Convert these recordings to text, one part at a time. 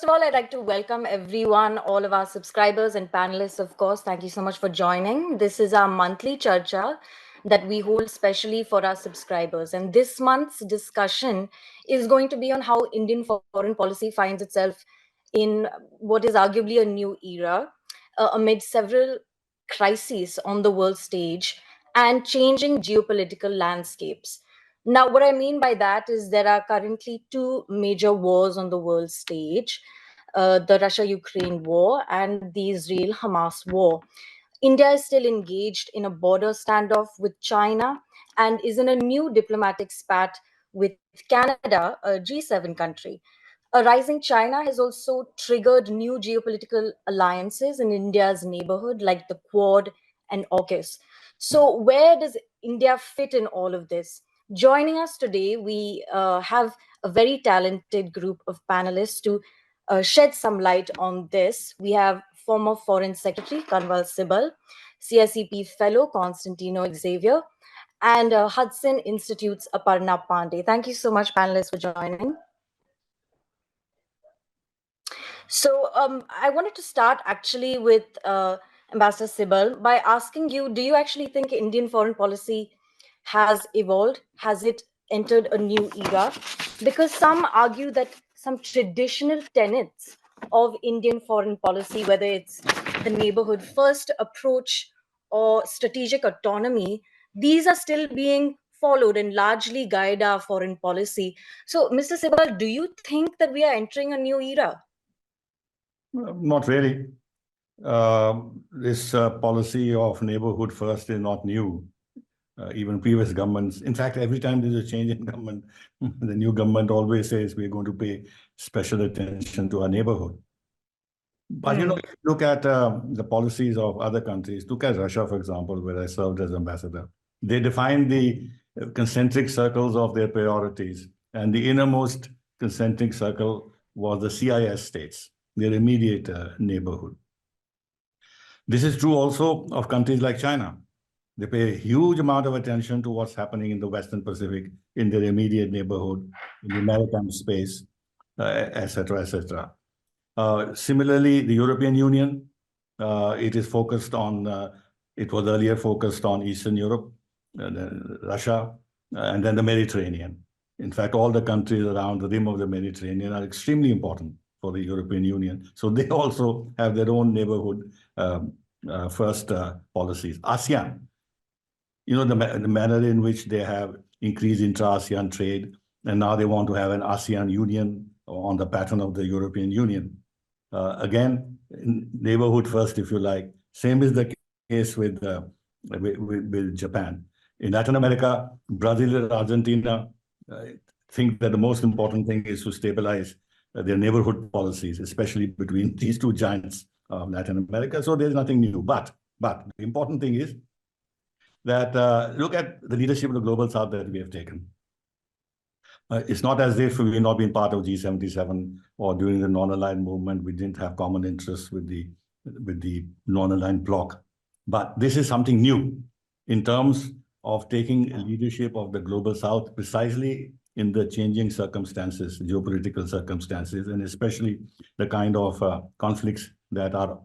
First of all, I'd like to welcome everyone, all of our subscribers and panelists, of course. Thank you so much for joining. This is our monthly Charcha that we hold specially for our subscribers. And this month's discussion is going to be on how Indian foreign policy finds itself in what is arguably a new era amid several crises on the world stage and changing geopolitical landscapes. Now, what I mean by that is there are currently two major wars on the world stage, the Russia-Ukraine war and the Israel-Hamas war. India is still engaged in a border standoff with China and is in a new diplomatic spat with Canada, a G7 country. A rising China has also triggered new geopolitical alliances in India's neighborhood, like the Quad and AUKUS. So, where does India fit in all of this? Joining us today, we have a very talented group of panelists to shed some light on this. We have former Foreign Secretary Kanwal Sibal, CSEP Fellow Constantino Xavier, and Hudson Institute's Aparna Pande. Thank you so much, panelists, for joining. So I wanted to start actually with Ambassador Sibal by asking you, do you actually think Indian foreign policy has evolved? Has it entered a new era? Because some argue that some traditional tenets of Indian foreign policy, whether it's the neighborhood first approach or strategic autonomy, these are still being followed and largely guide our foreign policy. So, Mr. Sibal, do you think that we are entering a new era? Not really. This policy of neighborhood first is not new. Even previous governments, in fact, every time there's a change in government, the new government always says we're going to pay special attention to our neighborhood. But if you look at the policies of other countries, look at Russia, for example, where I served as ambassador. They defined the concentric circles of their priorities, and the innermost concentric circle was the CIS states, their immediate neighborhood. This is true also of countries like China. They pay a huge amount of attention to what's happening in the Western Pacific, in their immediate neighborhood, in the maritime space, et cetera, et cetera. Similarly, the European Union, it is focused on, it was earlier focused on Eastern Europe, Russia, and then the Mediterranean. In fact, all the countries around the rim of the Mediterranean are extremely important for the European Union. So they also have their own neighborhood first policies. ASEAN, the manner in which they have increased intra-ASEAN trade, and now they want to have an ASEAN Union on the pattern of the European Union. Again, neighborhood first, if you like. Same is the case with Japan. In Latin America, Brazil and Argentina think that the most important thing is to stabilize their neighborhood policies, especially between these two giants of Latin America. So there's nothing new. But the important thing is that look at the leadership of the Global South that we have taken. It's not as if we've not been part of G77 or during the non-aligned movement, we didn't have common interests with the non-aligned bloc. But this is something new in terms of taking leadership of the Global South precisely in the changing circumstances, geopolitical circumstances, and especially the kind of conflicts that are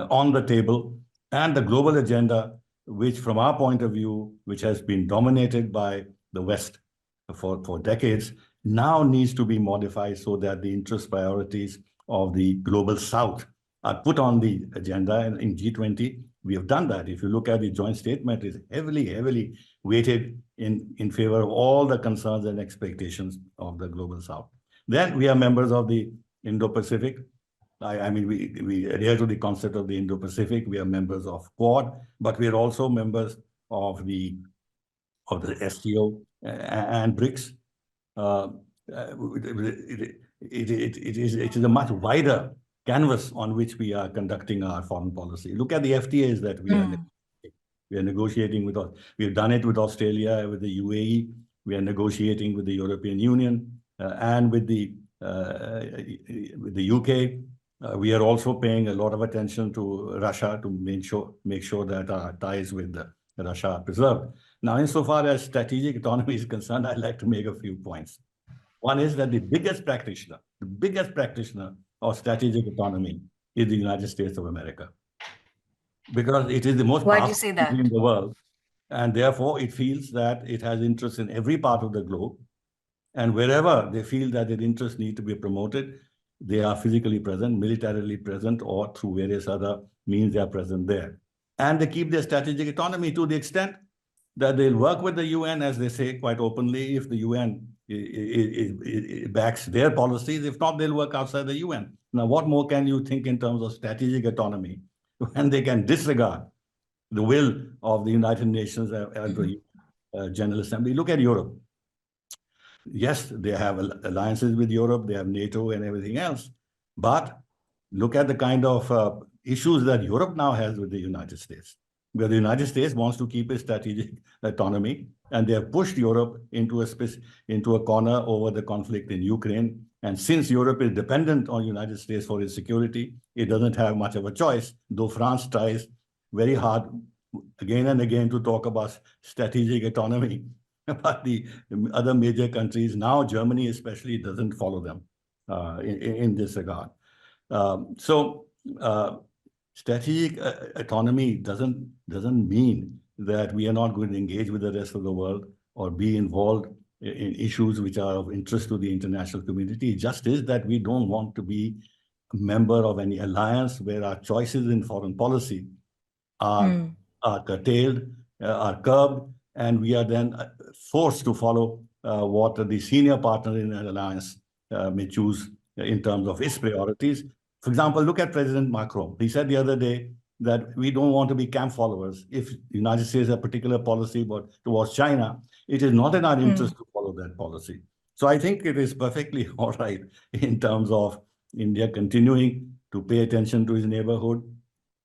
on the table, and the global agenda, which from our point of view, which has been dominated by the West for decades, now needs to be modified so that the interest priorities of the Global South are put on the agenda. And in G20, we have done that. If you look at the joint statement, it's heavily weighted in favor of all the concerns and expectations of the Global South. Then we are members of the Indo-Pacific. I mean, we adhere to the concept of the Indo-Pacific. We are members of Quad, but we are also members of the STO and BRICS. It is a much wider canvas on which we are conducting our foreign policy. Look at the FTAs that we are negotiating with. We've done it with Australia, with the UAE. We are negotiating with the European Union and with the UK. We are also paying a lot of attention to Russia to make sure that our ties with Russia are preserved. Now, insofar as strategic autonomy is concerned, I'd like to make a few points. One is that the biggest practitioner of strategic autonomy is the United States of America, because it is the most Why do you powerful say country that? in the world, and therefore it feels that it has interests in every part of the globe, and wherever they feel that their interests need to be promoted, they are physically present, militarily present, or through various other means they are present there. And they keep their strategic autonomy to the extent that they'll work with the UN, as they say quite openly, if the UN backs their policies. If not, they'll work outside the UN. Now, what more can you think in terms of strategic autonomy when they can disregard the will of the United Nations and the General Assembly? Look at Europe. Yes, they have alliances with Europe, they have NATO and everything else, but look at the kind of issues that Europe now has with the United States, where the United States wants to keep its strategic autonomy, and they have pushed Europe into a corner over the conflict in Ukraine. And since Europe is dependent on the United States for its security, it doesn't have much of a choice, though France tries very hard again and again to talk about strategic autonomy. But the other major countries, now Germany especially, doesn't follow them in this regard. Strategic autonomy doesn't mean that we are not going to engage with the rest of the world or be involved in issues which are of interest to the international community. It just is that we don't want to be a member of any alliance where our choices in foreign policy are curtailed, are curbed, and we are then forced to follow what the senior partner in an alliance may choose in terms of its priorities. For example, look at President Macron. He said the other day that we don't want to be camp followers. If the United States has a particular policy towards China, it is not in our interest to follow that policy. So I think it is perfectly all right in terms of India continuing to pay attention to its neighborhood,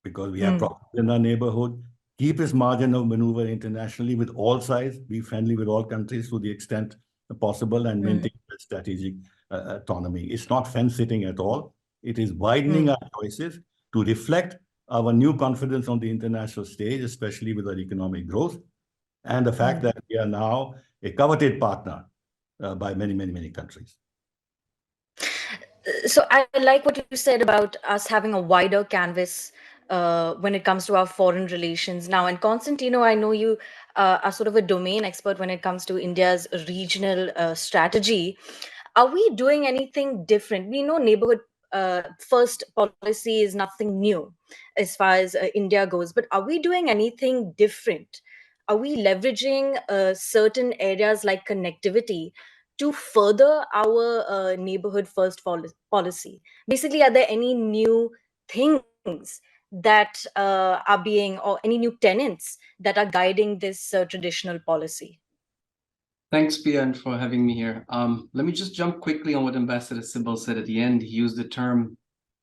because we have problems in our neighborhood, keep its margin of maneuver internationally with all sides, be friendly with all countries to the extent possible, and maintain strategic autonomy. It's not fence-sitting at all. It is widening our choices to reflect our new confidence on the international stage, especially with our economic growth, and the fact that we are now a coveted partner by many, many, many countries. So I like what you said about us having a wider canvas when it comes to our foreign relations now. And Constantino, I know you are sort of a domain expert when it comes to India's regional strategy. Are we doing anything different? We know neighborhood first policy is nothing new as far as India goes, but are we doing anything different? Are we leveraging certain areas like connectivity to further our neighborhood first policy? Basically, are there any new things that are being, or any new tenets that are guiding this traditional policy? Thanks, Pia, for having me here. Let me just jump quickly on what Ambassador Sibal said at the end. He used the term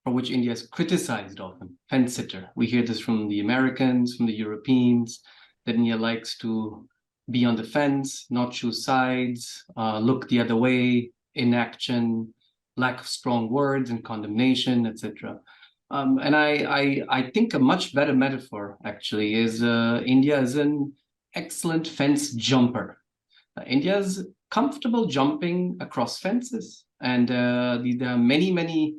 for which India is criticized often, fence-sitter. We hear this from the Americans, from the Europeans, that India likes to be on the fence, not choose sides, look the other way, inaction, lack of strong words and condemnation, etc. And I think a much better metaphor, actually, is India is an excellent fence jumper. India's comfortable jumping across fences, and there are many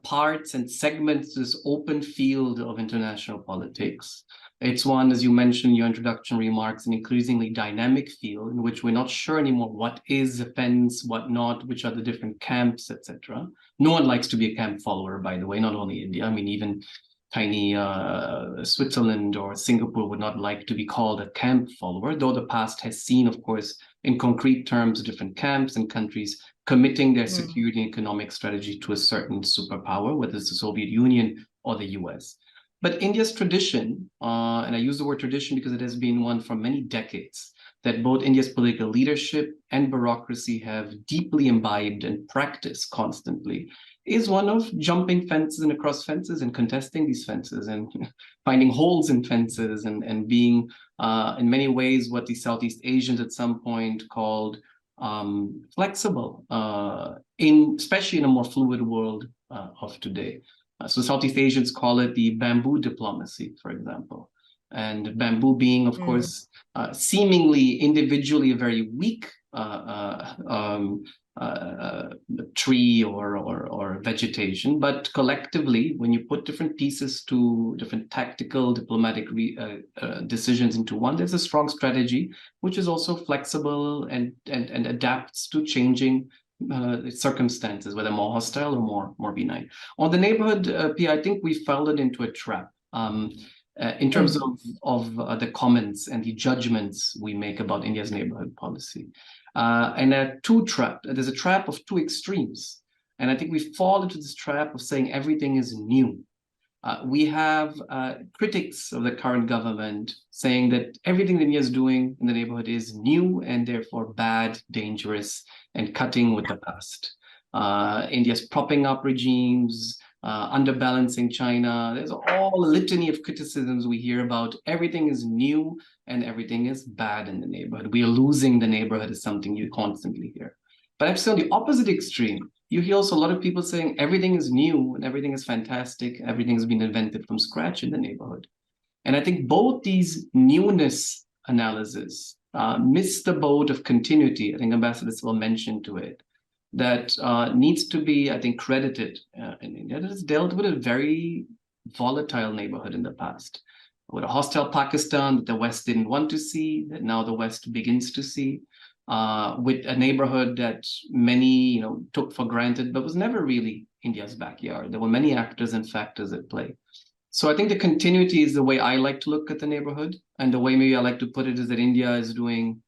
parts and segments to this open field of international politics. It's one, as you mentioned in your introduction remarks, an increasingly dynamic field in which we're not sure anymore what is a fence, what not, which are the different camps, etc. No one likes to be a camp follower, by the way, not only India. I mean, even tiny Switzerland or Singapore would not like to be called a camp follower, though the past has seen, of course, in concrete terms, different camps and countries committing their security and economic strategy to a certain superpower, whether it's the Soviet Union or the US. But India's tradition, and I use the word tradition because it has been one for many decades, that both India's political leadership and bureaucracy have deeply imbibed and practiced constantly, is one of jumping fences and across fences and contesting these fences and finding holes in fences and being, in many ways, what the Southeast Asians at some point called flexible, especially in a more fluid world of today. So Southeast Asians call it the bamboo diplomacy, for example. And bamboo being, of course, seemingly individually a very weak tree or vegetation, but collectively, when you put different pieces to different tactical diplomatic decisions into one, there's a strong strategy which is also flexible and adapts to changing circumstances, whether more hostile or more benign. On the neighborhood, Pia, I think we fell into a trap. In terms of the comments and the judgments we make about India's neighborhood policy. And there's a trap of two extremes. And I think we fall into this trap of saying everything is new. We have critics of the current government saying that everything that India is doing in the neighborhood is new and therefore bad, dangerous, and cutting with the past. India's propping up regimes, underbalancing China. There's all a litany of criticisms we hear about everything is new and everything is bad in the neighborhood. We are losing the neighborhood is something you constantly hear. But actually on the opposite extreme, you hear also a lot of people saying everything is new and everything is fantastic. Everything has been invented from scratch in the neighborhood. And I think both these newness analysis miss the boat of continuity. I think Ambassador Sibal mentioned to it. That needs to be, I think, credited in India. That has dealt with a very volatile neighborhood in the past, with a hostile Pakistan that the West didn't want to see, that now the West begins to see, with a neighborhood that many took for granted, but was never really India's backyard. There were many actors and factors at play. So I think the continuity is the way I like to look at the neighborhood, and the way maybe I like to put it is that India is doing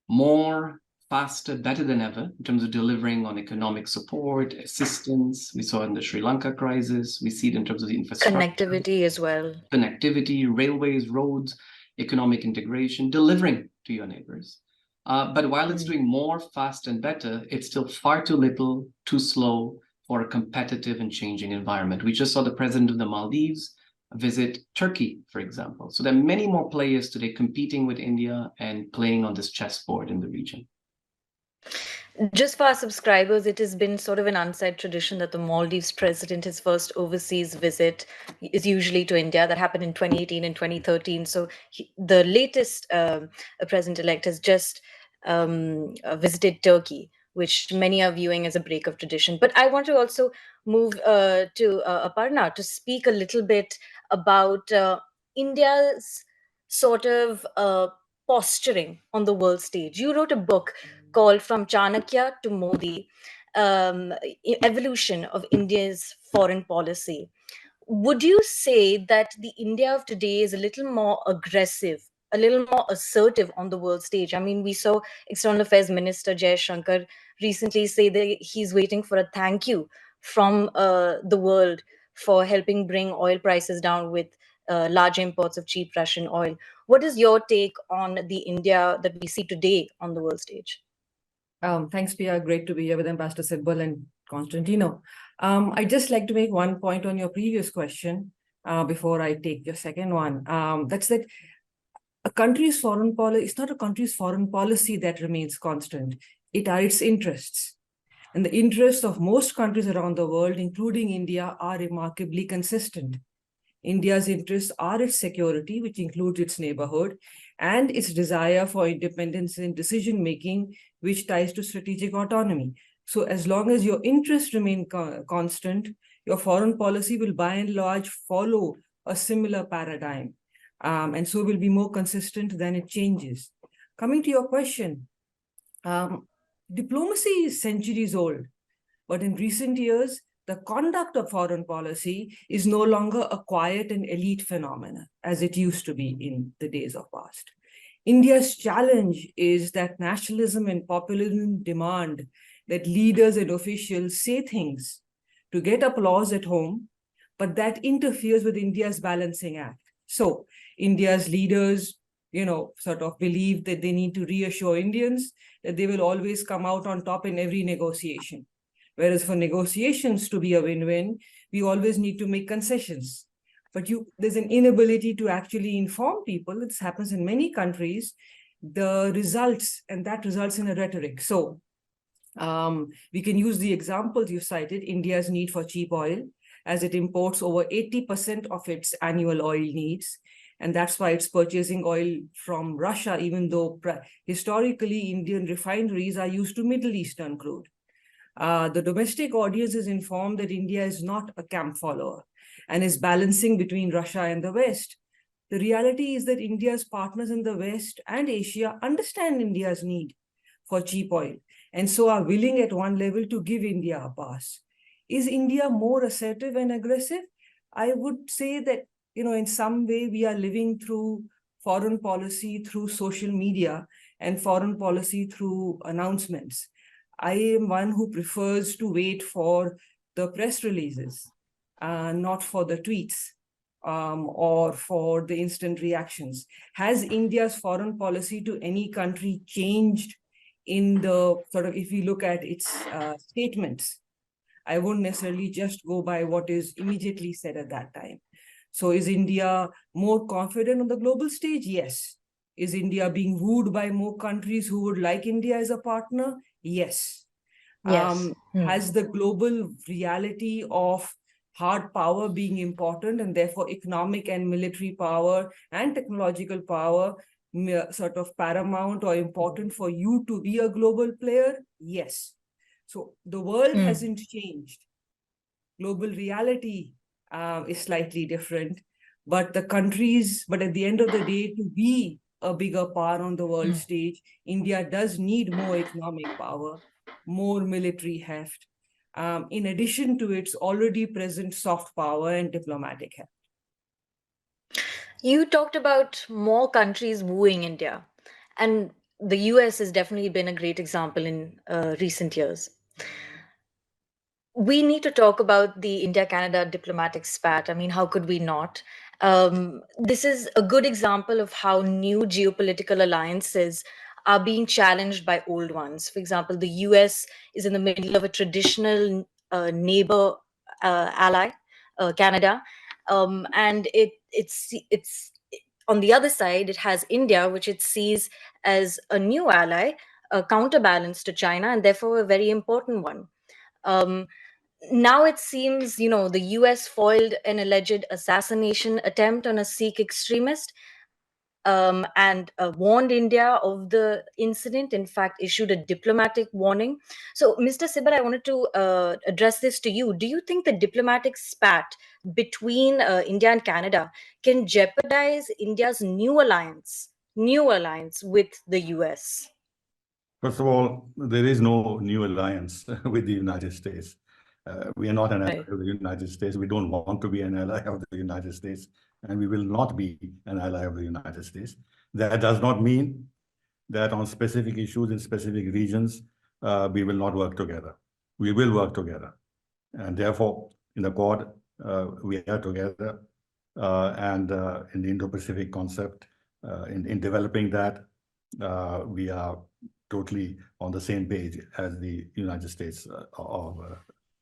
more, faster, better than ever in terms of delivering on economic support, assistance. We saw it in the Sri Lanka crisis. We see it in terms of the infrastructure. Connectivity as well. Connectivity, railways, roads, economic integration, delivering to your neighbors. But while it's doing more, fast, and better, it's still far too little, too slow for a competitive and changing environment. We just saw the president of the Maldives visit Turkey, for example. So there are many more players today competing with India and playing on this chessboard in the region. Just for our subscribers, it has been sort of an unsaid tradition that the Maldives president, his first overseas visit is usually to India. That happened in 2018 and 2013. So the latest president-elect has just visited Turkey, which many are viewing as a break of tradition. But I want to also move to Aparna to speak a little bit about India's sort of posturing on the world stage. You wrote a book called From Chanakya to Modi, Evolution of India's Foreign Policy. Would you say that the India of today is a little more aggressive, a little more assertive on the world stage? I mean, we saw External Affairs Minister Jai Shankar recently say that he's waiting for a thank you from the world for helping bring oil prices down with large imports of cheap Russian oil. What is your take on the India that we see today on the world stage? Thanks, Pia. Great to be here with Ambassador Sibal and Constantino. I'd just like to make one point on your previous question before I take your second one. That's that a country's foreign policy, it's not a country's foreign policy that remains constant. It are its interests. And the interests of most countries around the world, including India, are remarkably consistent. India's interests are its security, which includes its neighborhood, and its desire for independence in decision-making, which ties to strategic autonomy. So as long as your interests remain constant, your foreign policy will by and large follow a similar paradigm. And so will be more consistent than it changes. Coming to your question, diplomacy is centuries old, but in recent years, the conduct of foreign policy is no longer a quiet and elite phenomenon as it used to be in the days of past. India's challenge is that nationalism and populism demand that leaders and officials say things to get applause at home, but that interferes with India's balancing act. So India's leaders, sort of believe that they need to reassure Indians that they will always come out on top in every negotiation. Whereas for negotiations to be a win-win, we always need to make concessions. But there's an inability to actually inform people. This happens in many countries, the results, and that results in a rhetoric. So we can use the examples you cited, India's need for cheap oil, as it imports over 80% of its annual oil needs. And that's why it's purchasing oil from Russia, even though historically Indian refineries are used to Middle Eastern crude. The domestic audience is informed that India is not a camp follower and is balancing between Russia and the West. The reality is that India's partners in the West and Asia understand India's need for cheap oil and so are willing at one level to give India a pass. Is India more assertive and aggressive? I would say that, in some way we are living through foreign policy through social media and foreign policy through announcements. I am one who prefers to wait for the press releases, not for the tweets or for the instant reactions. Has India's foreign policy to any country changed in the sort of, if we look at its statements? I won't necessarily just go by what is immediately said at that time. So is India more confident on the global stage? Yes. Is India being wooed by more countries who would like India as a partner? Yes. Yes. Has the global reality of hard power being important and therefore economic and military power and technological power sort of paramount or important for you to be a global player? Yes. So the world hasn't changed. Global reality is slightly different, but at the end of the day, to be a bigger power on the world stage, India does need more economic power, more military heft, in addition to its already present soft power and diplomatic heft. You talked about more countries wooing India, and the US has definitely been a great example in recent years. We need to talk about the India-Canada diplomatic spat. I mean, how could we not? This is a good example of how new geopolitical alliances are being challenged by old ones. For example, the US is in the middle of a traditional neighbor ally, Canada, and it's on the other side, it has India, which it sees as a new ally, a counterbalance to China, and therefore a very important one. Now it seems, the US foiled an alleged assassination attempt on a Sikh extremist and warned India of the incident, in fact, issued a diplomatic warning. So, Mr. Sibal, I wanted to address this to you. Do you think the diplomatic spat between India and Canada can jeopardize India's new alliance with the US? First of all, there is no new alliance with the United States. We are not an ally of the United States. We don't want to be an ally of the United States, and we will not be an ally of the United States. That does not mean that on specific issues in specific regions, we will not work together. We will work together. And therefore, in the Quad, we are together. And in the Indo-Pacific concept, in developing that, we are totally on the same page as the United States of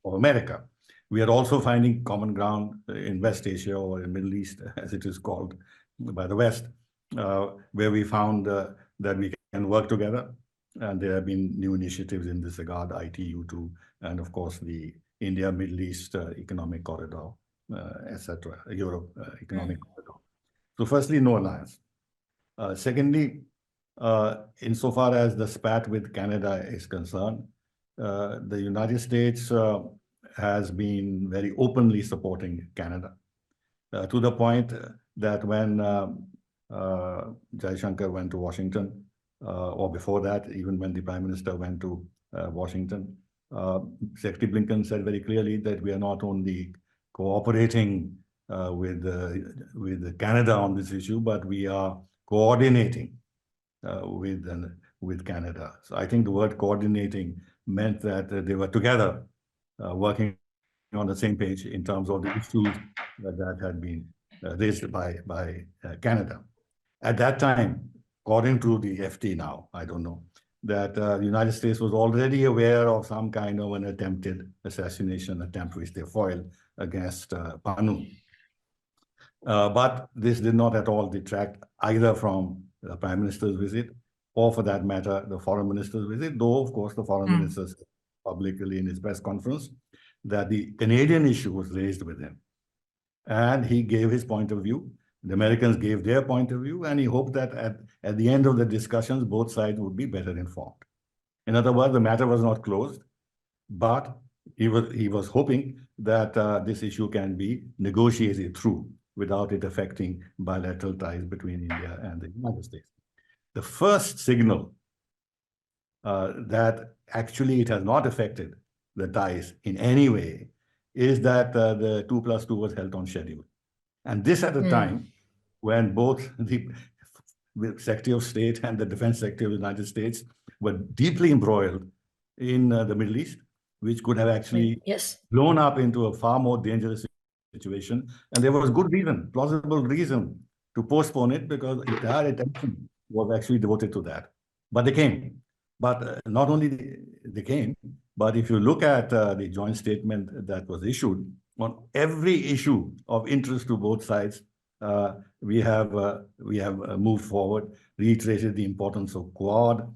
America. We are also finding common ground in West Asia, or in Middle East, as it is called by the West, where we found that we can work together. And there have been new initiatives in this regard, ITU2, and of course the India-Middle East Economic Corridor, etc., Europe Economic Corridor. So firstly, no alliance. Secondly, insofar as the spat with Canada is concerned, the United States has been very openly supporting Canada, to the point that when Jaishankar went to Washington, or before that, even when the Prime Minister went to Washington, Secretary Blinken said very clearly that we are not only cooperating with Canada on this issue, but we are coordinating with Canada. So I think the word coordinating meant that they were together working on the same page in terms of the issues that had been raised by Canada. At that time, according to the FT now, I don't know, that the United States was already aware of some kind of an attempted assassination attempt which they foiled against Panu. But this did not at all detract either from the Prime Minister's visit, or for that matter, the Foreign Minister's visit, though, of course, the Foreign Minister said publicly in his press conference that the Canadian issue was raised with him. And he gave his point of view. The Americans gave their point of view, and he hoped that at the end of the discussions, both sides would be better informed. In other words, the matter was not closed, but he was hoping that this issue can be negotiated through without it affecting bilateral ties between India and the United States. The first signal that actually it has not affected the ties in any way is that the 2+2 was held on schedule. And this at a time when both the Secretary of State and the Defense Secretary of the United States were deeply embroiled in the Middle East, which could have actually blown up into a far more dangerous situation. And there was good reason, plausible reason to postpone it, because entire attention was actually devoted to that. But they came. But not only they came, but if you look at the joint statement that was issued on every issue of interest to both sides, we have moved forward, reiterated the importance of Quad.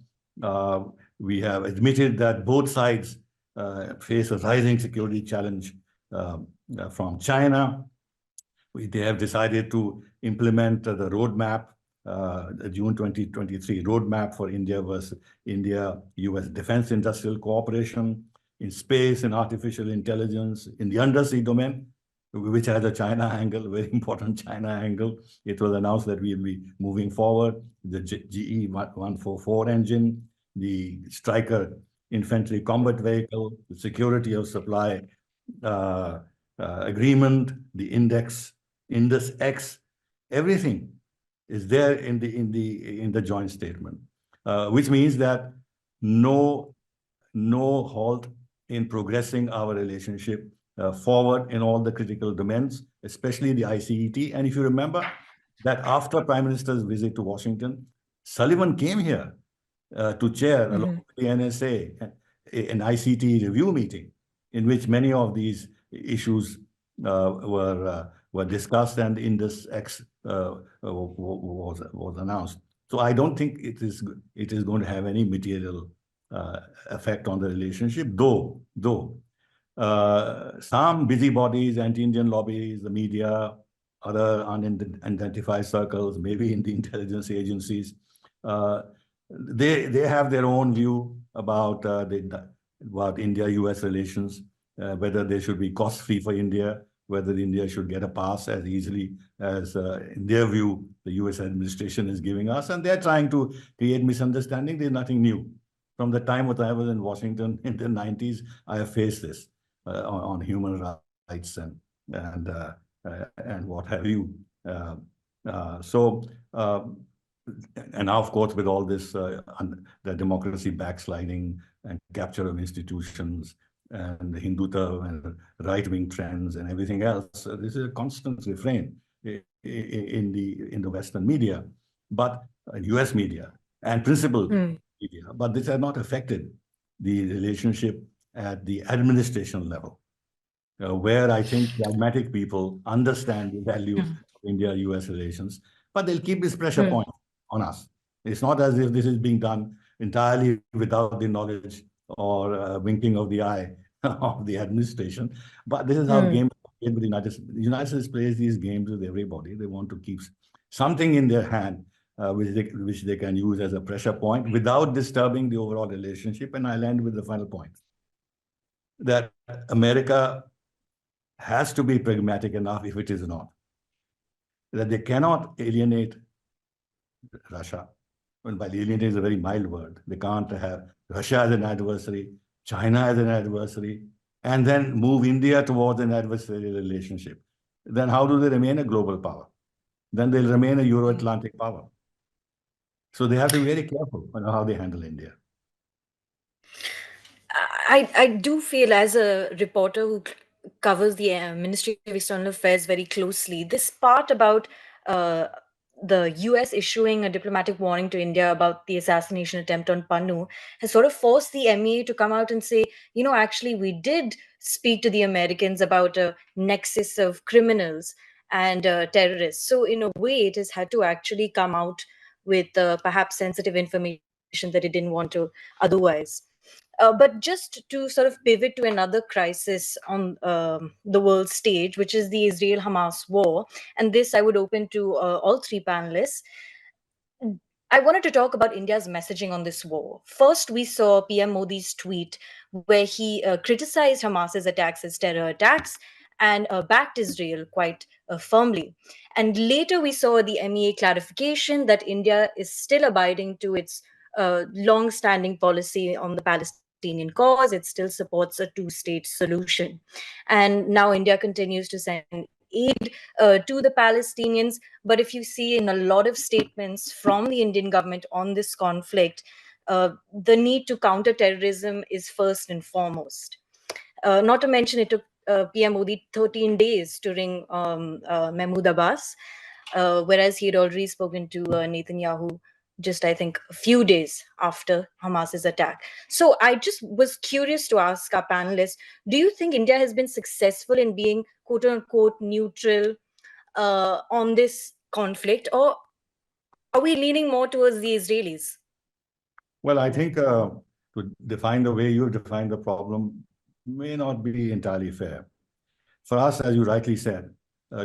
We have admitted that both sides face a rising security challenge from China. They have decided to implement the roadmap, the June 2023 roadmap for India versus India-US defense industrial cooperation in space and artificial intelligence, in the undersea domain, which has a China angle, very important China angle. It was announced that we will be moving forward. The GE 144 engine, the Stryker infantry combat vehicle, the security of supply agreement, the Indus X, everything is there in the joint statement, which means that no halt in progressing our relationship forward in all the critical domains, especially the ICET. And if you remember that after Prime Minister's visit to Washington, Sullivan came here to chair, along with the NSA, an ICT review meeting in which many of these issues were discussed, and Indus X was announced. So I don't think it is going to have any material effect on the relationship, though some busybodies, anti-Indian lobbies, the media, other unidentified circles, maybe in the intelligence agencies, they have their own view about India-US relations, whether they should be cost-free for India, whether India should get a pass as easily as, in their view, the US administration is giving us. And they're trying to create misunderstanding. There's nothing new. From the time that I was in Washington in the 90s, I have faced this on human rights and what have you. And now, of course, with all this, the democracy backsliding and capture of institutions and the Hindutva and right-wing trends and everything else, this is a constant refrain in the Western media, but US media and principal media. But this has not affected the relationship at the administration level, where I think pragmatic people understand the value of India-US relations, but they'll keep this pressure point on us. It's not as if this is being done entirely without the knowledge or winking of the eye of the administration. But this is how games are played with the United States. The United States plays these games with everybody. They want to keep something in their hand which they can use as a pressure point without disturbing the overall relationship. And I'll end with the final point, that America has to be pragmatic enough, if it is not, that they cannot alienate Russia. Well, by alienate is a very mild word. They can't have Russia as an adversary, China as an adversary, and then move India towards an adversarial relationship. Then how do they remain a global power? Then they'll remain a Euro-Atlantic power. So they have to be very careful on how they handle India. I do feel, as a reporter who covers the Ministry of External Affairs very closely, this part about the US issuing a diplomatic warning to India about the assassination attempt on Pannu has sort of forced the MEA to come out and say, you know, actually, we did speak to the Americans about a nexus of criminals and terrorists. So in a way, it has had to actually come out with perhaps sensitive information that it didn't want to otherwise. But just to sort of pivot to another crisis on the world stage, which is the Israel-Hamas war, and this I would open to all three panelists. I wanted to talk about India's messaging on this war. First, we saw PM Modi's tweet where he criticized Hamas's attacks as terror attacks and backed Israel quite firmly. And later, we saw the MEA clarification that India is still abiding to its long-standing policy on the Palestinian cause. It still supports a two-state solution. And now India continues to send aid to the Palestinians. But if you see in a lot of statements from the Indian government on this conflict, the need to counter terrorism is first and foremost. Not to mention, it took PM Modi 13 days to ring Mahmoud Abbas, whereas he had already spoken to Netanyahu just, I think, a few days after Hamas's attack. So I just was curious to ask our panelists, do you think India has been successful in being quote unquote neutral on this conflict, or are we leaning more towards the Israelis? Well, I think to define the way you define the problem may not be entirely fair. For us, as you rightly said,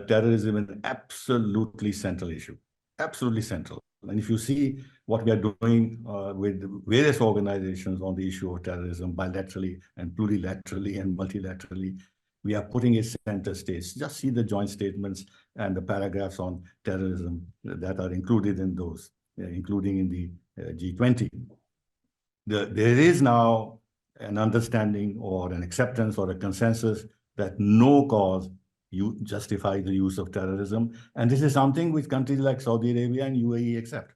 terrorism is an absolutely central issue, absolutely central. And if you see what we are doing with various organizations on the issue of terrorism, bilaterally and plurilaterally and multilaterally, we are putting it center stage. Just see the joint statements and the paragraphs on terrorism that are included in those, including in the G20. There is now an understanding or an acceptance or a consensus that no cause justify the use of terrorism. And this is something which countries like Saudi Arabia and UAE accept.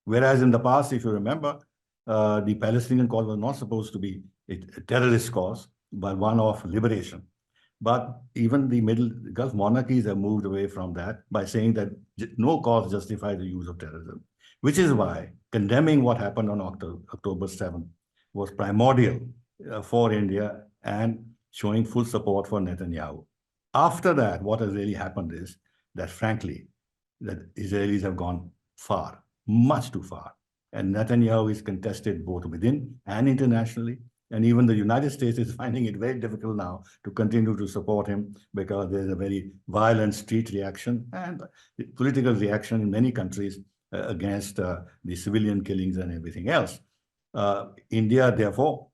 Whereas in the past, if you remember, the Palestinian cause was not supposed to be a terrorist cause, but one of liberation. But even the Middle Gulf monarchies have moved away from that by saying that no cause justifies the use of terrorism, which is why condemning what happened on October 7th was primordial for India and showing full support for Netanyahu. After that, what has really happened is that, frankly, that Israelis have gone far, much too far. And Netanyahu is contested both within and internationally. And even the United States is finding it very difficult now to continue to support him because there's a very violent street reaction and political reaction in many countries against the civilian killings and everything else. India, therefore,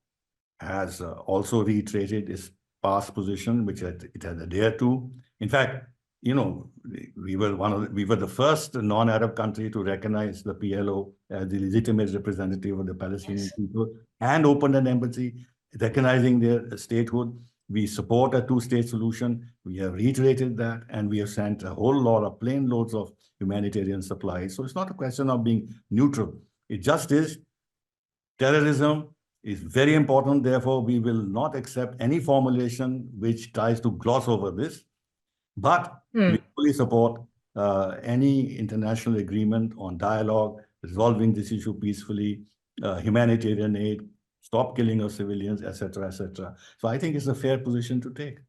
has also reiterated its past position, which it has adhered to. In fact, you know, we were the first non-Arab country to recognize the PLO as the legitimate representative of the Palestinian people and opened an embassy recognizing their statehood. We support a two-state solution. We have reiterated that, and we have sent a whole lot of plane loads of humanitarian supplies. So it's not a question of being neutral. It just is. Terrorism is very important. Therefore, we will not accept any formulation which tries to gloss over this. But we fully support any international agreement on dialogue, resolving this issue peacefully, humanitarian aid, stop killing of civilians, etc., etc. So I think it's a fair position to take.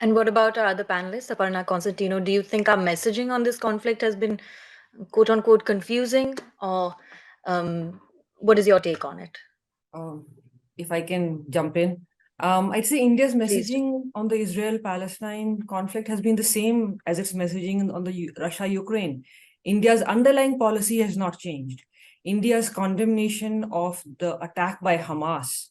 And what about our other panelists, Aparna, Constantino? Do you think our messaging on this conflict has been quote unquote confusing, or what is your take on it? If I can jump in, I'd say India's messaging on the Israel-Palestine conflict has been the same as its messaging on the Russia-Ukraine. India's underlying policy has not changed. India's condemnation of the attack by Hamas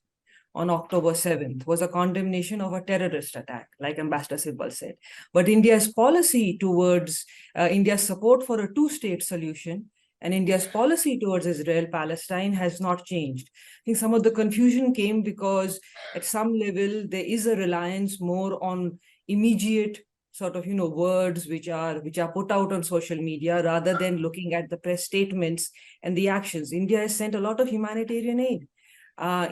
on October 7th was a condemnation of a terrorist attack, like Ambassador Sibal said. But India's policy towards India's support for a two-state solution and India's policy towards Israel-Palestine has not changed. I think some of the confusion came because at some level, there is a reliance more on immediate sort of, words which are put out on social media rather than looking at the press statements and the actions. India has sent a lot of humanitarian aid.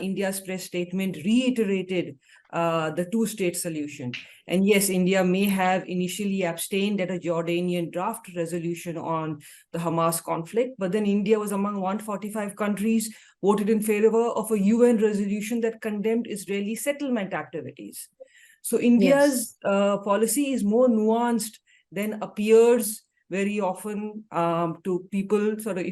India's press statement reiterated the two-state solution. And yes, India may have initially abstained at a Jordanian draft resolution on the Hamas conflict, but then India was among 145 countries voted in favor of a UN resolution that condemned Israeli settlement activities. So India's policy is more nuanced than appears very often to people, sort of,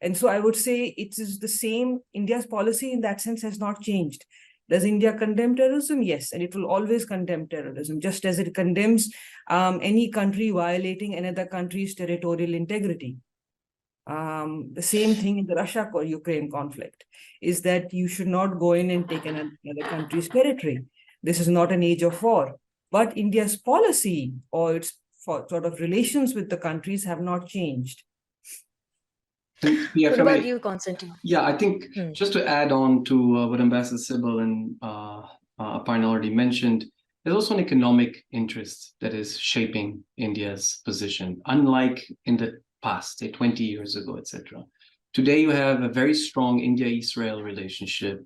and so I would say it is the same. India's policy in that sense has not changed. Does India condemn terrorism? Yes, and it will always condemn terrorism, just as it condemns any country violating another country's territorial integrity. The same thing in the Russia-Ukraine conflict, is that you should not go in and take another country's territory. This is not an age of war. But India's policy or its sort of relations with the countries have not changed. Yeah, what about you, Constantine? Yeah, I think just to add on to what Ambassador Sibal and Aparna already mentioned, there's also an economic interest that is shaping India's position, unlike in the past, say 20 years ago, etc. Today, you have a very strong India-Israel relationship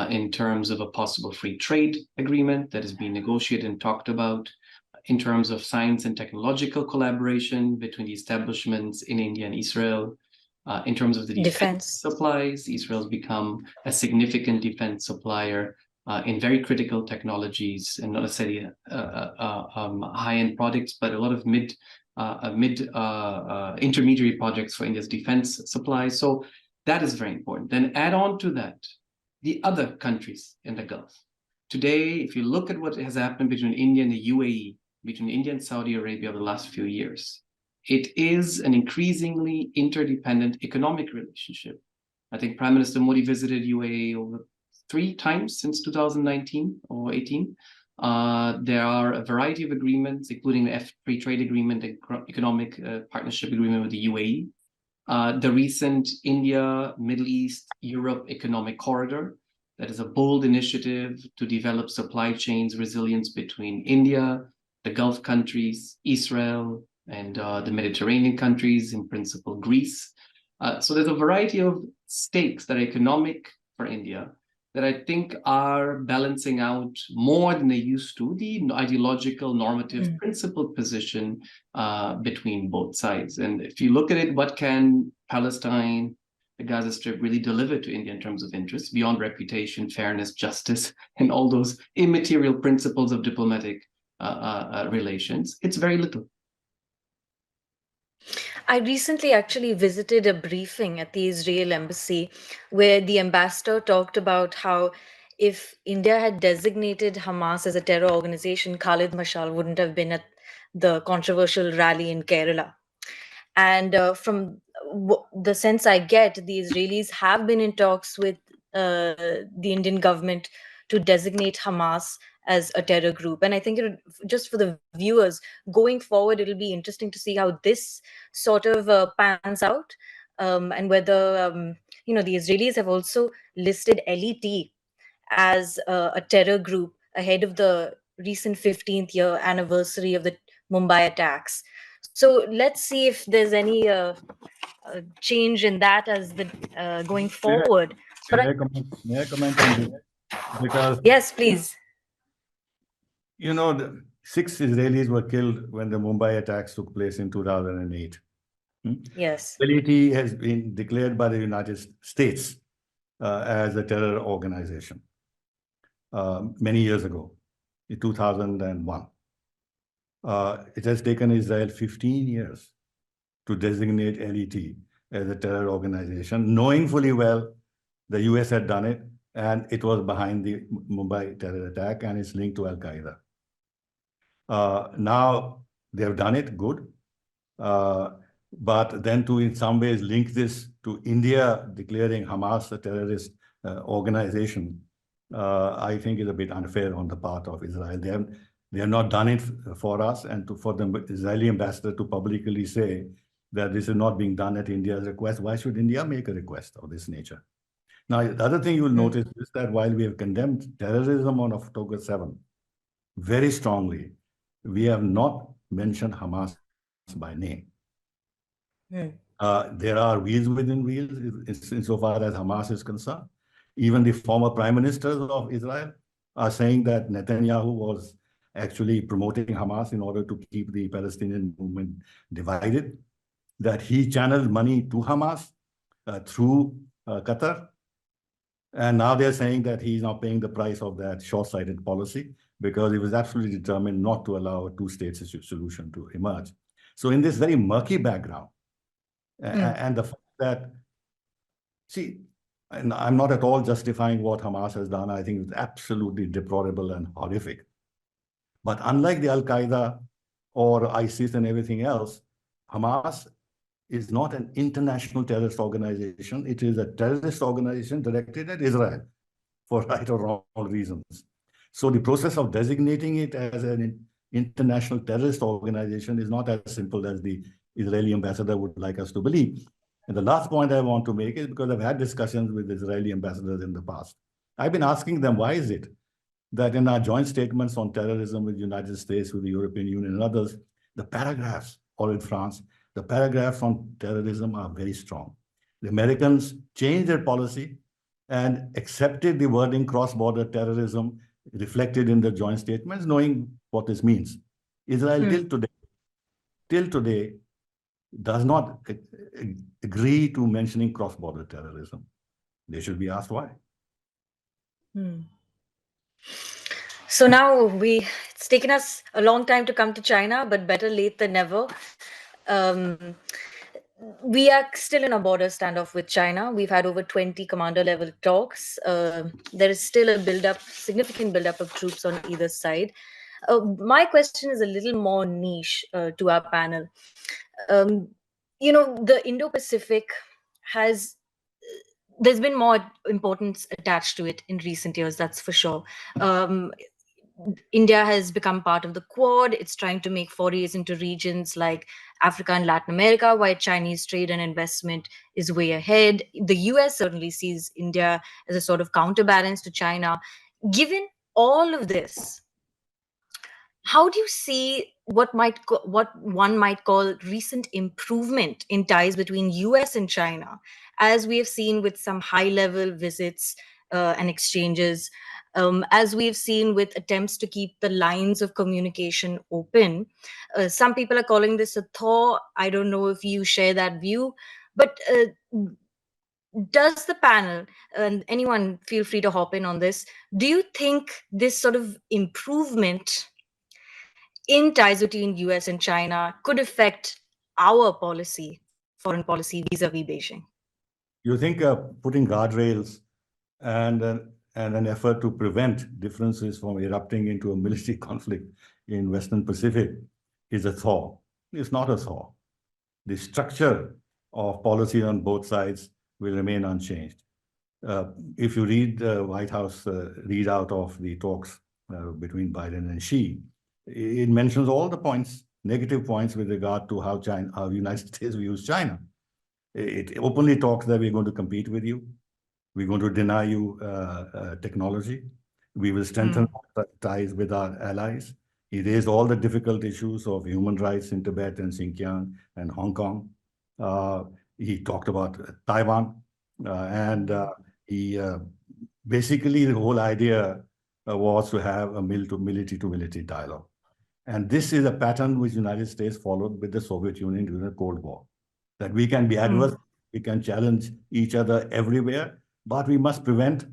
in terms of a possible free trade agreement that is being negotiated and talked about, in terms of science and technological collaboration between the establishments in India and Israel. In terms of the defense supplies, Israel's become a significant defense supplier in very critical technologies, and not necessarily high-end products, but a lot of intermediary projects for India's defense supplies. So that is very important. Then add on to that the other countries in the Gulf. Today, if you look at what has happened between India and the UAE, between India and Saudi Arabia over the last few years, it is an increasingly interdependent economic relationship. I think Prime Minister Modi visited UAE over 3 times since 2019 or 18. There are a variety of agreements, including the free trade agreement, the economic partnership agreement with the UAE. The recent India, Middle East, Europe economic corridor, that is a bold initiative to develop supply chains resilience between India, the Gulf countries, Israel, and the Mediterranean countries, in principle, Greece. So there's a variety of stakes that are economic for India that I think are balancing out more than they used to the ideological, normative, principled position between both sides. And if you look at it, what can Palestine, the Gaza Strip really deliver to India in terms of interests beyond reputation, fairness, justice, and all those immaterial principles of diplomatic relations? It's very little. I recently actually visited a briefing at the Israel embassy where the ambassador talked about how if India had designated Hamas as a terror organization, Khalid Mashal wouldn't have been at the controversial rally in Kerala. And from the sense I get, the Israelis have been in talks with the Indian government to designate Hamas as a terror group. And I think just for the viewers going forward, it'll be interesting to see how this sort of pans out, and whether the Israelis have also listed LET as a terror group ahead of the recent 15th year anniversary of the Mumbai attacks. So let's see if there's any change in that as the going forward. May I comment on this? Because yes, please. The 6 Israelis were killed when the Mumbai attacks took place in 2008. Yes. LET has been declared by the United States as a terror organization many years ago, in 2001. It has taken Israel 15 years to designate LET as a terror organization, knowing fully well the US had done it, and it was behind the Mumbai terror attack, and it's linked to Al-Qaeda. Now they have done it, good. But then to in some ways link this to India declaring Hamas a terrorist organization, I think is a bit unfair on the part of Israel. They have not done it for us, and for the Israeli ambassador to publicly say that this is not being done at India's request. Why should India make a request of this nature? Now, the other thing you will notice is that while we have condemned terrorism on October 7 very strongly, we have not mentioned Hamas by name. There are wheels within wheels insofar as Hamas is concerned. Even the former prime ministers of Israel are saying that Netanyahu was actually promoting Hamas in order to keep the Palestinian movement divided, that he channeled money to Hamas through Qatar. And now they're saying that he's now paying the price of that short-sighted policy because he was absolutely determined not to allow a two-state solution to emerge. So in this very murky background, and the fact that, see, and I'm not at all justifying what Hamas has done. I think it's absolutely deplorable and horrific. But unlike the Al-Qaeda or ISIS and everything else, Hamas is not an international terrorist organization. It is a terrorist organization directed at Israel for right or wrong reasons. So the process of designating it as an international terrorist organization is not as simple as the Israeli ambassador would like us to believe. And the last point I want to make is because I've had discussions with Israeli ambassadors in the past. I've been asking them, why is it that in our joint statements on terrorism with the United States, with the European Union and others, the paragraphs, or in France, the paragraphs on terrorism are very strong. The Americans changed their policy and accepted the wording cross-border terrorism reflected in the joint statements, knowing what this means. Israel till today does not agree to mentioning cross-border terrorism. They should be asked why. So now it's taken us a long time to come to China, but better late than never. We are still in a border standoff with China. We've had over 20 commander-level talks. There is still a significant buildup of troops on either side. My question is a little more niche to our panel. The Indo-Pacific there's been more importance attached to it in recent years, that's for sure. India has become part of the Quad. It's trying to make forays into regions like Africa and Latin America, while Chinese trade and investment is way ahead. The US certainly sees India as a sort of counterbalance to China. Given all of this, how do you see what one might call recent improvement in ties between US and China, as we have seen with some high-level visits and exchanges, as we've seen with attempts to keep the lines of communication open? Some people are calling this a thaw. I don't know if you share that view, but does the panel, and anyone feel free to hop in on this, do you think this sort of improvement in ties between US and China could affect our foreign policy vis-a-vis Beijing? You think putting guardrails and an effort to prevent differences from erupting into a military conflict in Western Pacific is a thaw? It's not a thaw. The structure of policy on both sides will remain unchanged. If you read the White House readout of the talks between Biden and Xi, it mentions all the points, negative points with regard to how the United States views China. It openly talks that we're going to compete with you. We're going to deny you technology. We will strengthen ties with our allies. He raised all the difficult issues of human rights in Tibet and Xinjiang and Hong Kong. He talked about Taiwan. Basically, the whole idea was to have a military-to-military dialogue. And this is a pattern which the United States followed with the Soviet Union during the Cold War, that we can be adverse, we can challenge each other everywhere, but we must prevent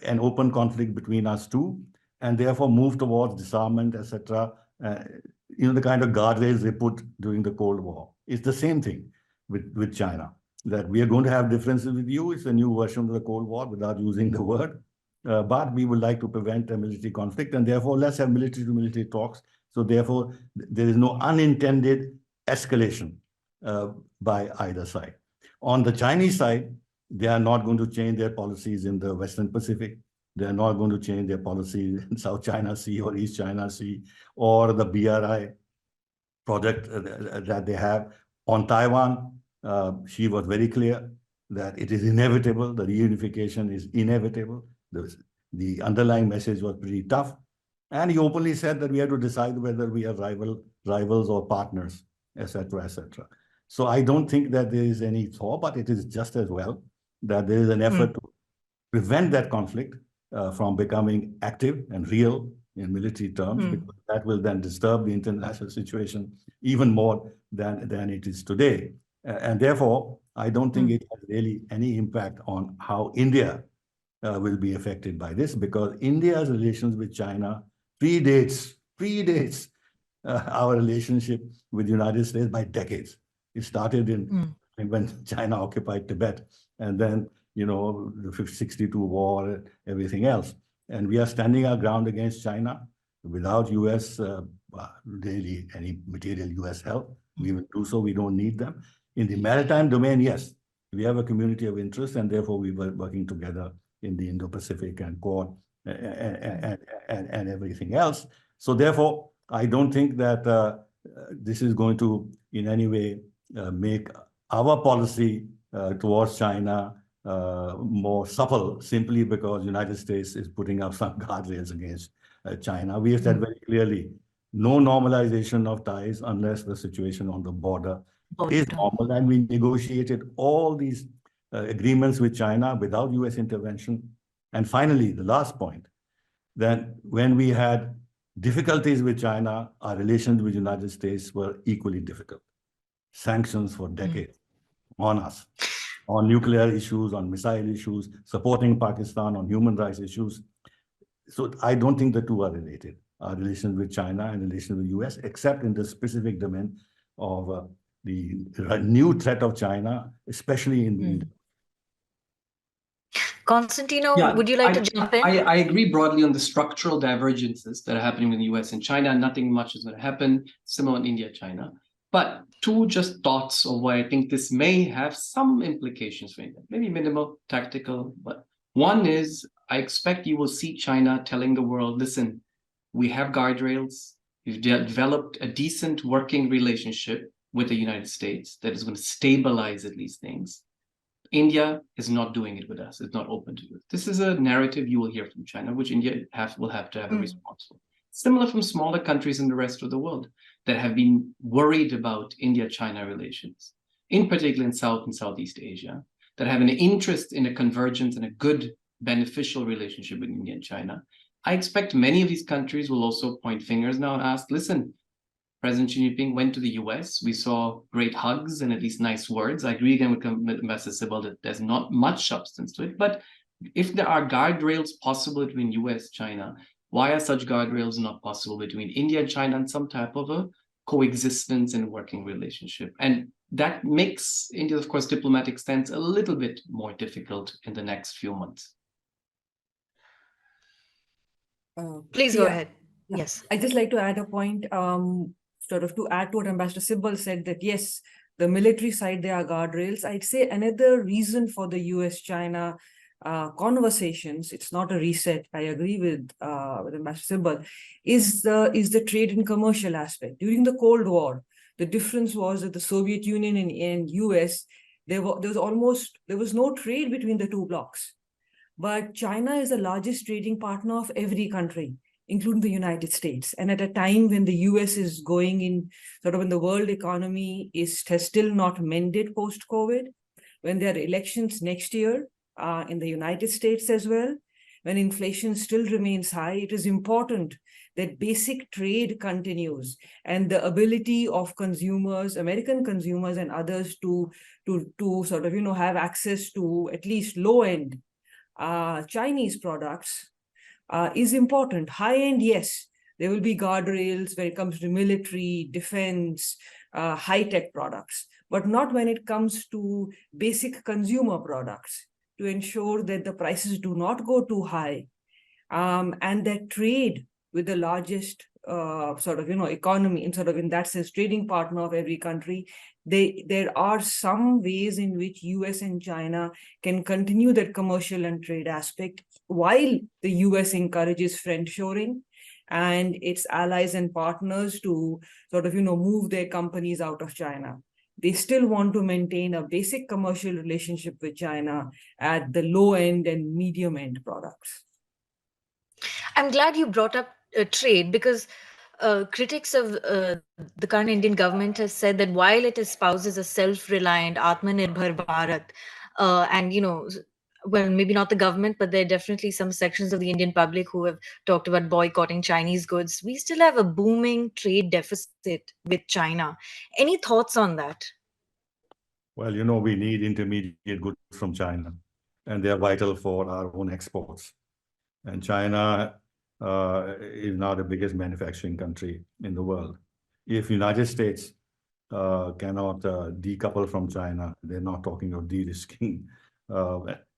an open conflict between us two, and therefore move towards disarmament, etc. The kind of guardrails they put during the Cold War. It's the same thing with China, that we are going to have differences with you. It's a new version of the Cold War without using the word, but we would like to prevent a military conflict, and therefore let's have military-to-military talks. So therefore, there is no unintended escalation by either side. On the Chinese side, they are not going to change their policies in the Western Pacific. They are not going to change their policies in South China Sea or East China Sea or the BRI project that they have. On Taiwan, she was very clear that it is inevitable, the reunification is inevitable. The underlying message was pretty tough. And he openly said that we have to decide whether we are rivals or partners, etc., etc. So I don't think that there is any thaw, but it is just as well that there is an effort to prevent that conflict from becoming active and real in military terms, because that will then disturb the international situation even more than it is today. And therefore, I don't think it has really any impact on how India will be affected by this, because India's relations with China predates our relationship with the United States by decades. It started when China occupied Tibet, and then, the 62 war, everything else. And we are standing our ground against China without US, really any material US help. We will do so, we don't need them. In the maritime domain, yes, we have a community of interest, and therefore we were working together in the Indo-Pacific and Quad and everything else. So therefore, I don't think that this is going to in any way make our policy towards China more supple simply because United States is putting up some guardrails against China. We have said very clearly, no normalization of ties unless the situation on the border is normal. And we negotiated all these agreements with China without US intervention. And finally, the last point, that when we had difficulties with China, our relations with the United States were equally difficult. Sanctions for decades on us, on nuclear issues, on missile issues, supporting Pakistan on human rights issues. So I don't think the two are related, our relations with China and relations with the US, except in the specific domain of the new threat of China, especially in the Constantino, would you like to jump in? I agree broadly on the structural divergences that are happening in the US and China. Nothing much is going to happen, similar in India, China. But two just thoughts of why I think this may have some implications for India, maybe minimal, tactical. But one is, I expect you will see China telling the world, listen, we have guardrails. We've developed a decent working relationship with the United States that is going to stabilize at least things. India is not doing it with us. It's not open to it. This is a narrative you will hear from China, which India will have to have a response for. Similar from smaller countries in the rest of the world that have been worried about India-China relations, in particular in South and Southeast Asia, that have an interest in a convergence and a good beneficial relationship with India and China. I expect many of these countries will also point fingers now and ask, listen, President Xi Jinping went to the US. We saw great hugs and at least nice words. I agree again with Ambassador Sibal that there's not much substance to it. But if there are guardrails possible between US, China, why are such guardrails not possible between India and China and some type of a coexistence and working relationship? And that makes India's, of course, diplomatic stance a little bit more difficult in the next few months. Please go ahead. Yes. I'd just like to add a point, sort of to add to what Ambassador Sibal said, that yes, the military side, there are guardrails. I'd say another reason for the US-China conversations, it's not a reset, I agree with Ambassador Sibal, is the trade and commercial aspect. During the Cold War, the difference was that the Soviet Union and US, there was no trade between the two blocs. But China is the largest trading partner of every country, including the United States. And at a time when the US is going in, sort of when the world economy has still not mended post-COVID, when there are elections next year in the United States as well, when inflation still remains high, it is important that basic trade continues and the ability of consumers, American consumers and others to sort of, have access to at least low-end Chinese products is important. High-end, yes, there will be guardrails when it comes to military, defense, high-tech products, but not when it comes to basic consumer products, to ensure that the prices do not go too high, and that trade with the largest economy, and sort of in that sense, trading partner of every country, there are some ways in which US and China can continue that commercial and trade aspect while the US encourages friendshoring and its allies and partners to sort of, move their companies out of China. They still want to maintain a basic commercial relationship with China at the low end and medium end products. I'm glad you brought up trade, because critics of the current Indian government has said that while it espouses a self-reliant Atmanirbhar Bharat, and well, maybe not the government, but there are definitely some sections of the Indian public who have talked about boycotting Chinese goods, we still have a booming trade deficit with China. Any thoughts on that? Well, we need intermediate goods from China, and they are vital for our own exports. And China is now the biggest manufacturing country in the world. If United States cannot decouple from China, they're not talking of de-risking,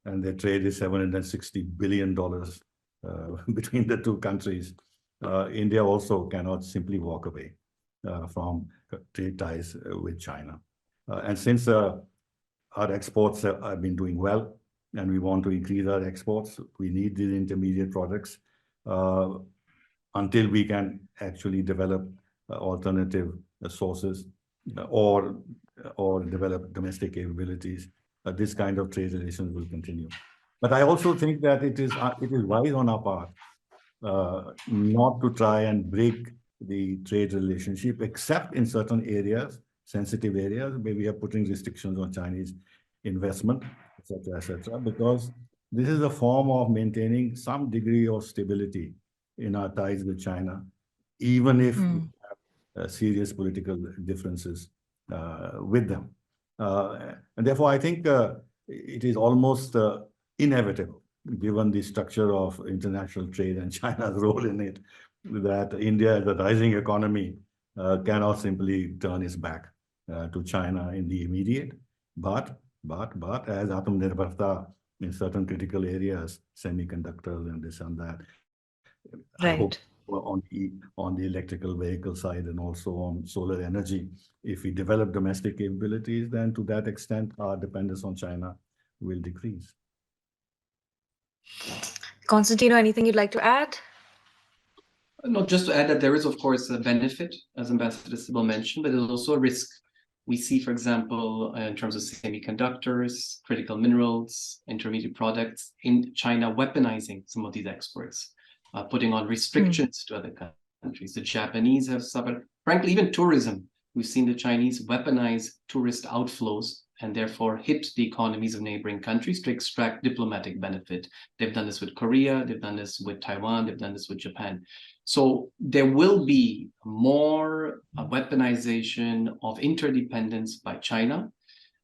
and their trade is $760 billion between the two countries. India also cannot simply walk away from trade ties with China. And since our exports have been doing well, and we want to increase our exports, we need these intermediate products until we can actually develop alternative sources or develop domestic capabilities. This kind of trade relations will continue. But I also think that it is wise on our part not to try and break the trade relationship, except in certain areas, sensitive areas, where we are putting restrictions on Chinese investment, etc., because this is a form of maintaining some degree of stability in our ties with China, even if we have serious political differences with them. And therefore, I think it is almost inevitable, given the structure of international trade and China's role in it, that India, as a rising economy, cannot simply turn its back to China in the immediate. But as Atmanirbharta in certain critical areas, semiconductors and this and that, I hope on the electrical vehicle side and also on solar energy, if we develop domestic capabilities, then to that extent, our dependence on China will decrease. Constantino, anything you'd like to add? No, just to add that there is, of course, a benefit, as Ambassador Sibal mentioned, but there's also a risk. We see, for example, in terms of semiconductors, critical minerals, intermediate products, in China weaponizing some of these exports, putting on restrictions to other countries. The Japanese have suffered, frankly, even tourism. We've seen the Chinese weaponize tourist outflows and therefore hit the economies of neighboring countries to extract diplomatic benefit. They've done this with Korea, they've done this with Taiwan, they've done this with Japan. So there will be more weaponization of interdependence by China.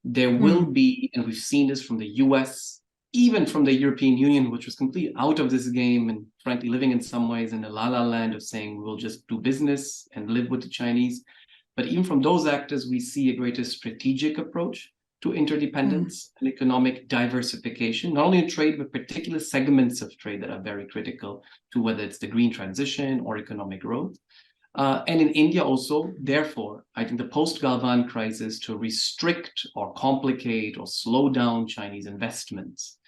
There will be, and we've seen this from the US, even from the European Union, which was completely out of this game and frankly living in some ways in a la-la land of saying we'll just do business and live with the Chinese. But even from those actors, we see a greater strategic approach to interdependence and economic diversification, not only in trade, but particular segments of trade that are very critical to whether it's the green transition or economic growth. And in India also, therefore, I think the post-Galvan crisis to restrict or complicate or slow down Chinese investments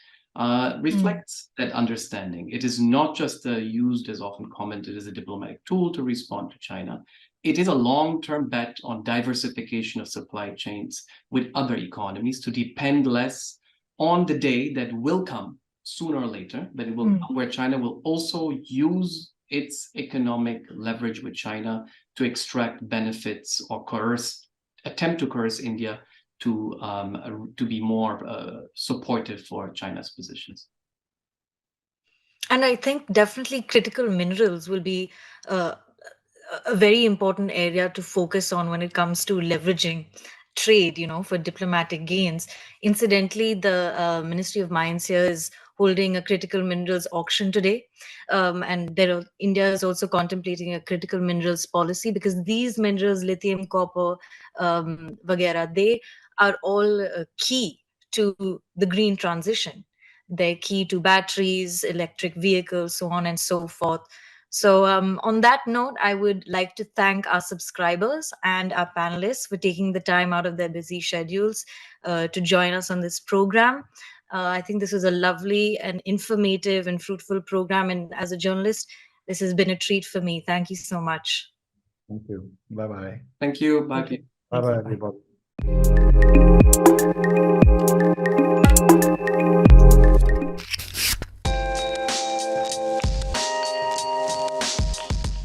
reflects that understanding. It is not just used, as often commented, as a diplomatic tool to respond to China. It is a long-term bet on diversification of supply chains with other economies to depend less on the day that will come sooner or later, but it will come where China will also use its economic leverage with China to extract benefits or attempt to coerce India to be more supportive for China's positions. And I think definitely critical minerals will be a very important area to focus on when it comes to leveraging trade, for diplomatic gains. Incidentally, the Ministry of Mines here is holding a critical minerals auction today. And India is also contemplating a critical minerals policy, because these minerals, lithium, copper, vagera, they are all key to the green transition. They're key to batteries, electric vehicles, so on and so forth. So on that note, I would like to thank our subscribers and our panelists for taking the time out of their busy schedules to join us on this program. I think this was a lovely and informative and fruitful program. And as a journalist, this has been a treat for me. Thank you so much. Thank you. Bye-bye. Thank you. Bye. Bye-bye, everybody.